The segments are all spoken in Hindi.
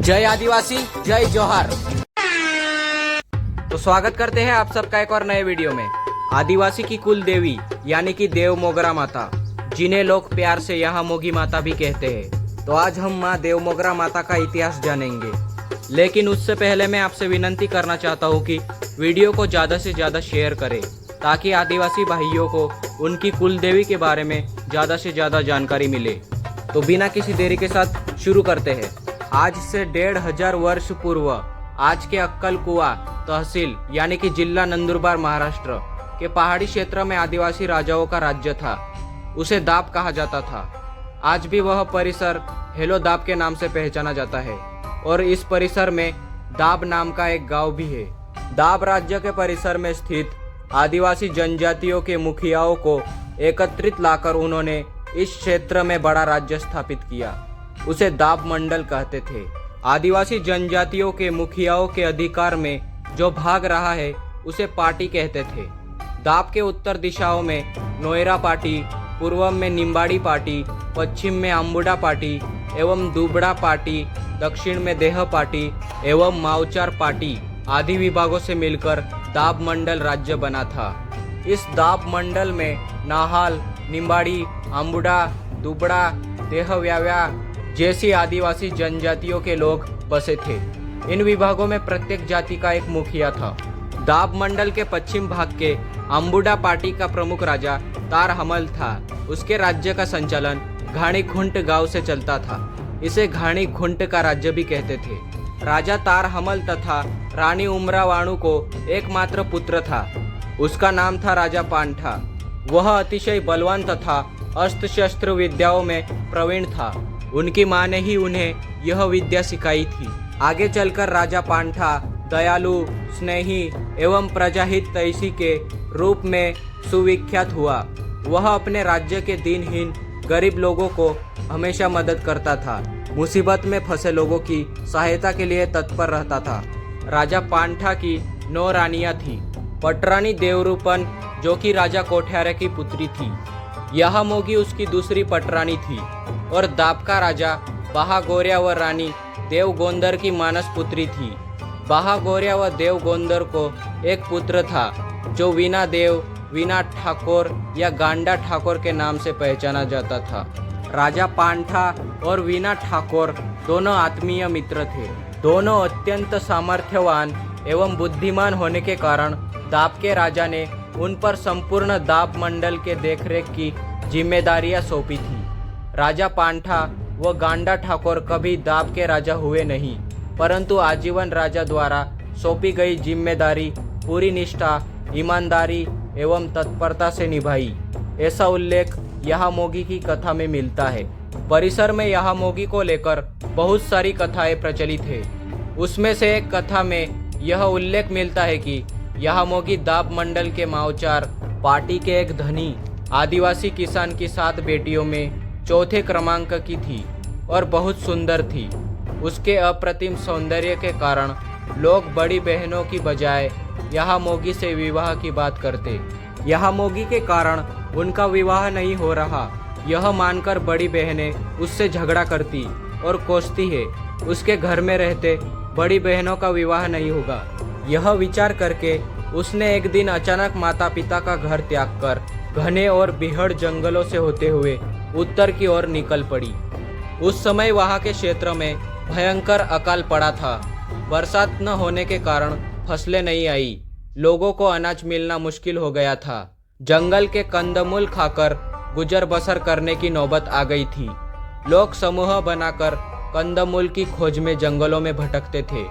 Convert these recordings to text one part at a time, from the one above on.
जय आदिवासी, जय जोहार। तो स्वागत करते हैं आप सबका एक और नए वीडियो में। आदिवासी की कुल देवी यानी कि देव मोगरा माता, जिन्हें लोग प्यार से यहाँ मोगी माता भी कहते हैं। तो आज हम माँ देव मोगरा माता का इतिहास जानेंगे, लेकिन उससे पहले मैं आपसे विनंती करना चाहता हूँ कि वीडियो को ज़्यादा से ज़्यादा शेयर करें, ताकि आदिवासी भाइयों को उनकी कुल देवी के बारे में ज़्यादा से ज़्यादा जानकारी मिले। तो बिना किसी देरी के साथ शुरू करते हैं। आज से 1500 वर्ष पूर्व आज के अक्कल कुआ तहसील यानी कि जिला नंदुरबार महाराष्ट्र के पहाड़ी क्षेत्र में आदिवासी राजाओं का राज्य था। उसे दाब कहा जाता था। आज भी वह परिसर हेलो दाब के नाम से पहचाना जाता है और इस परिसर में दाब नाम का एक गांव भी है। दाब राज्य के परिसर में स्थित आदिवासी जनजातियों के मुखियाओं को एकत्रित लाकर उन्होंने इस क्षेत्र में बड़ा राज्य स्थापित किया। उसे दाब मंडल कहते थे। आदिवासी जनजातियों के मुखियाओं के अधिकार में जो भाग रहा है उसे पार्टी कहते थे। दाब के उत्तर दिशाओं में नोएरा पार्टी, पूर्व में निम्बाड़ी पार्टी, पश्चिम में अम्बुडा पार्टी एवं दुबड़ा पार्टी, दक्षिण में देह पार्टी एवं माउचार पार्टी आदि विभागों से मिलकर दाब मंडल राज्य बना था। इस दाब मंडल में नाहाल, निम्बाड़ी, अम्बुडा, दुबड़ा, देहव्याव्या जैसी आदिवासी जनजातियों के लोग बसे थे। इन विभागों में प्रत्येक जाति का एक मुखिया था। दाब मंडल के पश्चिम भाग के अम्बुडा पार्टी का प्रमुख राजा तार हमल था। उसके राज्य का संचालन घाणी खुंट गांव से चलता था। इसे घाणी खुंट का राज्य भी कहते थे। राजा तार हमल तथा रानी उमरावाणु को एकमात्र पुत्र था। उसका नाम था राजा पांठा। वह अतिशय बलवान तथा अस्त्र शस्त्र विद्याओं में प्रवीण था। उनकी मां ने ही उन्हें यह विद्या सिखाई थी। आगे चलकर राजा पांठा दयालु, स्नेही एवं प्रजाहित तैसी के रूप में सुविख्यात हुआ। वह अपने राज्य के दीनहीन गरीब लोगों को हमेशा मदद करता था। मुसीबत में फंसे लोगों की सहायता के लिए तत्पर रहता था। राजा पांठा की 9 रानियां थी। पटरानी देवरूपन, जो कि राजा कोठ्यारे की पुत्री थी, यह मोगी उसकी दूसरी पटरानी थी, और दाब का राजा बहागोरिया व रानी देवगोंदर की मानस पुत्री थी। बहागोरिया व देवगोंदर को एक पुत्र था जो वीना देव, वीना ठाकुर या गांडा ठाकुर के नाम से पहचाना जाता था। राजा पांठा और वीना ठाकुर दोनों आत्मीय मित्र थे। दोनों अत्यंत सामर्थ्यवान एवं बुद्धिमान होने के कारण दाब के राजा ने उन पर संपूर्ण दाब मंडल के देखरेख की जिम्मेदारियां सौंपी थी। राजा पांठा व गांडा ठाकुर कभी दाब के राजा हुए नहीं, परंतु आजीवन राजा द्वारा सौंपी गई जिम्मेदारी पूरी निष्ठा, ईमानदारी एवं तत्परता से निभाई। ऐसा उल्लेख यहाँ मोगी की कथा में मिलता है। परिसर में यहाँ मोगी को लेकर बहुत सारी कथाएं प्रचलित है। उसमें से एक कथा में यह उल्लेख मिलता है कि यहाँ मोगी दाब मंडल के माउचार पार्टी के एक धनी आदिवासी किसान की 7 बेटियों में चौथे क्रमांक की थी और बहुत सुंदर थी। उसके अप्रतिम सौंदर्य के कारण लोग बड़ी बहनों की बजाय यहाँ मोगी से विवाह की बात करते। यहाँ मोगी के कारण उनका विवाह नहीं हो रहा, यह मानकर बड़ी बहनें उससे झगड़ा करती और कोसती है उसके घर में रहते बड़ी बहनों का विवाह नहीं होगा। यह विचार करके उसने एक दिन अचानक माता पिता का घर त्याग कर घने और बिहड़ जंगलों से होते हुए उत्तर की ओर निकल पड़ी। उस समय वहां के क्षेत्र में भयंकर अकाल पड़ा था। बरसात न होने के कारण फसलें नहीं आई। लोगों को अनाज मिलना मुश्किल हो गया था। जंगल के कंदमूल खाकर गुजर बसर करने की नौबत आ गई थी। लोग समूह बनाकर कंदमूल की खोज में जंगलों में भटकते थे।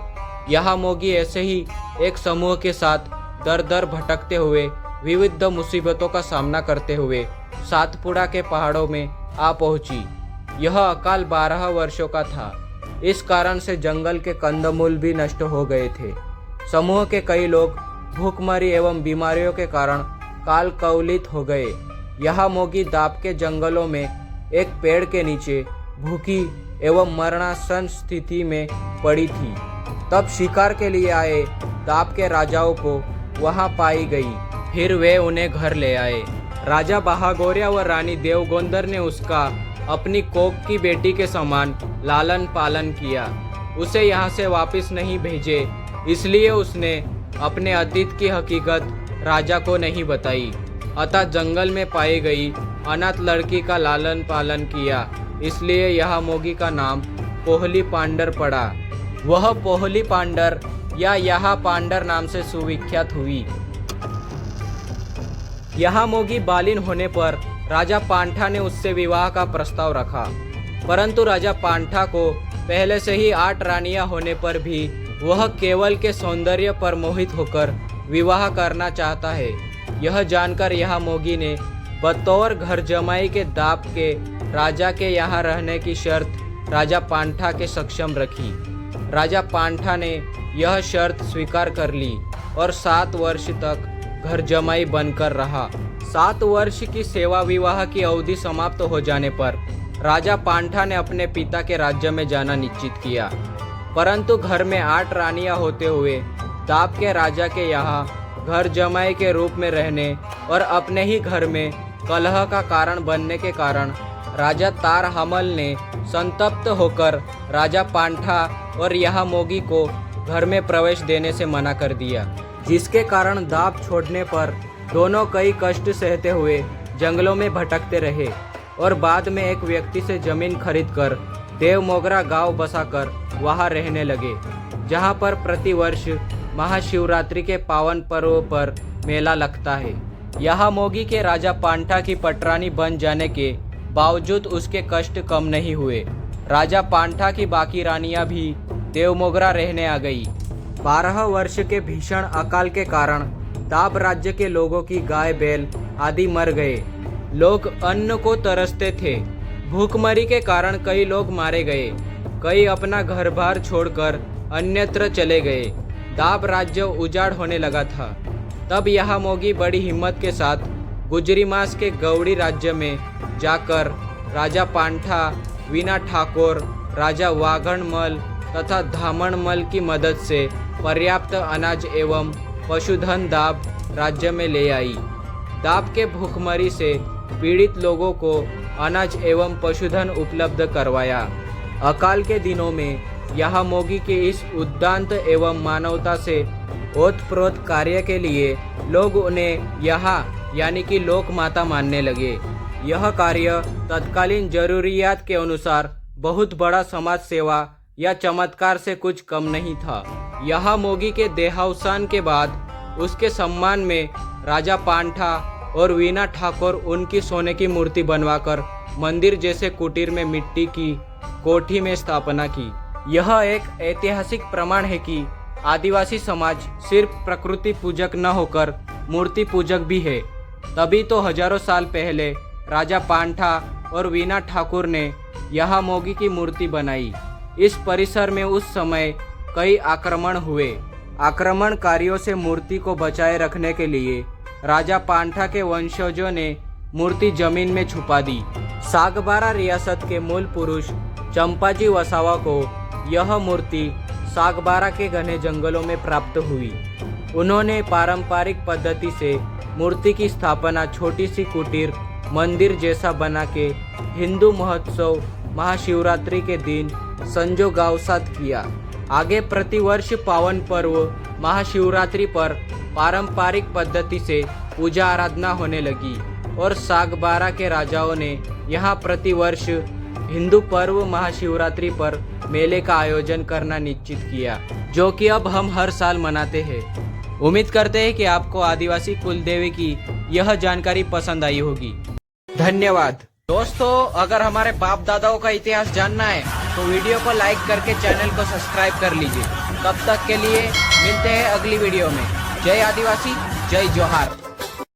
यहाँ मोगी ऐसे ही एक समूह के साथ दर दर भटकते हुए विविध मुसीबतों का सामना करते हुए सातपुड़ा के पहाड़ों में आ पहुंची। यह अकाल 12 वर्षों का था। इस कारण से जंगल के कंदमूल भी नष्ट हो गए थे। समूह के कई लोग भूखमरी एवं बीमारियों के कारण काल कवलित हो गए। यहाँ मोगी दाब के जंगलों में एक पेड़ के नीचे भूखी एवं मरणासन स्थिति में पड़ी थी। तब शिकार के लिए आए दाब के राजाओं को वहां पाई गई। फिर वे उन्हें घर ले आए। राजा बहागोरिया व रानी देवगोंदर ने उसका अपनी कोख की बेटी के समान लालन पालन किया। उसे यहाँ से वापस नहीं भेजे, इसलिए उसने अपने अतीत की हकीकत राजा को नहीं बताई। अतः जंगल में पाई गई अनाथ लड़की का लालन पालन किया, इसलिए यह मोगी का नाम पोहली पांडर पड़ा। वह पोहली पांडर या यहाँ पांडर नाम से सुविख्यात हुई। यहाँ मोगी बालिन होने पर राजा पांठा ने उससे विवाह का प्रस्ताव रखा, परंतु राजा पांठा को पहले से ही 8 रानियां होने पर भी वह केवल के सौंदर्य पर मोहित होकर विवाह करना चाहता है। यह जानकर यह मोगी ने बतौर घर जमाई के दाप के राजा के यहाँ रहने की शर्त राजा पांठा के सक्षम रखी। राजा पांठा ने यह शर्त स्वीकार कर ली और 7 वर्ष तक घर जमाई बनकर रहा। 7 वर्ष की सेवा विवाह की अवधि समाप्त हो जाने पर राजा पांठा ने अपने पिता के राज्य में जाना निश्चित किया, परंतु घर में 8 रानियां होते हुए दाप के राजा के यहाँ घर जमाई के रूप में रहने और अपने ही घर में कलह का कारण बनने के कारण राजा तार हमल ने संतप्त होकर राजा पांठा और यहाँ मोगी को घर में प्रवेश देने से मना कर दिया, जिसके कारण दाप छोड़ने पर दोनों कई कष्ट सहते हुए जंगलों में भटकते रहे और बाद में एक व्यक्ति से जमीन खरीदकर देवमोगरा गांव बसाकर वहां रहने लगे, जहां पर प्रतिवर्ष महाशिवरात्रि के पावन पर्व पर मेला लगता है। यहाँ मोगी के राजा पांठा की पटरानी बन जाने के बावजूद उसके कष्ट कम नहीं हुए। राजा पांठा की बाकी रानियां भी देवमोगरा रहने आ गई। 12 वर्ष के भीषण अकाल के कारण दाप राज्य के लोगों की गाय बैल आदि मर गए। लोग अन्न को तरसते थे। भूखमरी के कारण कई लोग मारे गए, कई अपना घर बार छोड़कर अन्यत्र चले गए। दाप राज्य उजाड़ होने लगा था। तब यहाँ मोगी बड़ी हिम्मत के साथ गुजरी मास के गौड़ी राज्य में जाकर राजा पांठा, वीना ठाकुर, राजा वाघणमल तथा धामणमल की मदद से पर्याप्त अनाज एवं पशुधन दाप राज्य में ले आई। दाप के भूखमरी से पीड़ित लोगों को अनाज एवं पशुधन उपलब्ध करवाया। अकाल के दिनों में यहाँ मोगी के इस उद्दांत एवं मानवता से ओतप्रोत कार्य के लिए लोग उन्हें यहाँ यानी कि लोक माता मानने लगे। यह कार्य तत्कालीन जरूरियात के अनुसार बहुत बड़ा समाज सेवा या चमत्कार से कुछ कम नहीं था। यहाँ मोगी के देहावसान के बाद उसके सम्मान में राजा पांठा और वीना ठाकुर उनकी सोने की मूर्ति बनवाकर मंदिर जैसे कुटीर में मिट्टी की कोठी में स्थापना की। यह एक ऐतिहासिक प्रमाण है कि आदिवासी समाज सिर्फ प्रकृति पूजक न होकर मूर्ति पूजक भी है। तभी तो हजारों साल पहले राजा पांठा और वीना ठाकुर ने यहाँ मोगी की मूर्ति बनाई। इस परिसर में उस समय कई आक्रमण हुए। आक्रमणकारियों से मूर्ति को बचाए रखने के लिए राजा पांठा के वंशजों ने मूर्ति जमीन में छुपा दी। सागबारा रियासत के मूल पुरुष चंपाजी वसावा को यह मूर्ति सागबारा के घने जंगलों में प्राप्त हुई। उन्होंने पारंपरिक पद्धति से मूर्ति की स्थापना छोटी सी कुटीर मंदिर जैसा बना के हिंदू महोत्सव महाशिवरात्रि के दिन संजोगावसात किया। आगे प्रतिवर्ष पावन पर्व महाशिवरात्रि पर पारंपरिक पद्धति से पूजा आराधना होने लगी और सागबारा के राजाओं ने यहाँ प्रतिवर्ष हिंदू पर्व महाशिवरात्रि पर मेले का आयोजन करना निश्चित किया, जो कि अब हम हर साल मनाते हैं। उम्मीद करते हैं कि आपको आदिवासी कुलदेवी की यह जानकारी पसंद आई होगी। धन्यवाद दोस्तों। अगर हमारे बाप दादाओं का इतिहास जानना है तो वीडियो को लाइक करके चैनल को सब्सक्राइब कर लीजिए। तब तक के लिए मिलते हैं अगली वीडियो में। जय आदिवासी, जय जोहार।